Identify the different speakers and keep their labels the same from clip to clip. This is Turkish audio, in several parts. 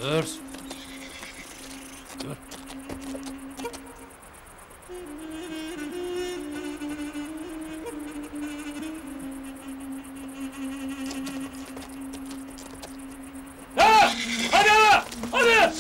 Speaker 1: Dur. Dur. Ha! Hadi! Hadi!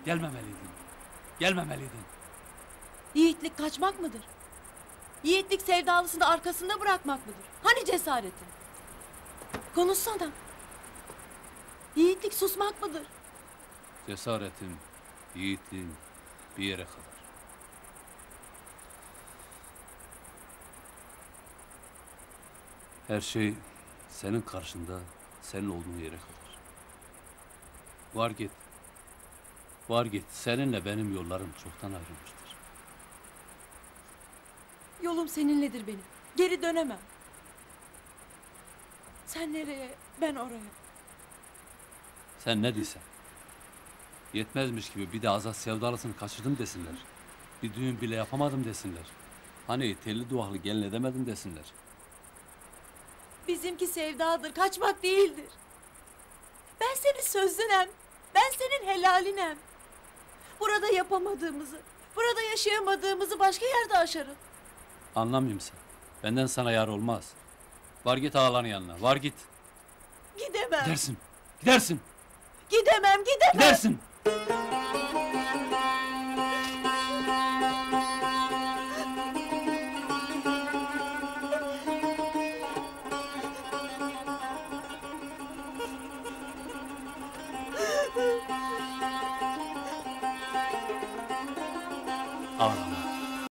Speaker 1: Gelmemeliydin. Gelmemeliydin.
Speaker 2: Yiğitlik kaçmak mıdır? Yiğitlik sevdalısını arkasında bırakmak mıdır? Hani cesaretin? Konuşsana. Yiğitlik susmak mıdır?
Speaker 1: Cesaretim, yiğitliğim bir yere kadar. Her şey senin karşında, senin olduğun yere kadar. Var git. Var git. Seninle benim yollarım çoktan ayrılmıştır.
Speaker 2: Yolum seninledir benim. Geri dönemem. Sen nereye, ben oraya.
Speaker 1: Sen ne diysen. Yetmezmiş gibi bir de Azat sevdalısını kaçırdım desinler. Bir düğün bile yapamadım desinler. Hani telli duvaklı gelin edemedim desinler.
Speaker 2: Bizimki sevdadır, kaçmak değildir. Ben senin sözlünem, ben senin helalinem. Burada yapamadığımızı, burada yaşayamadığımızı başka yerde aşarım.
Speaker 1: Anlamıyor musun? Benden sana yar olmaz. Var git ağaların yanına, var git.
Speaker 2: Gidemem.
Speaker 1: Gidersin, gidersin,
Speaker 2: Gidemem.
Speaker 1: gidersin. Ağlama.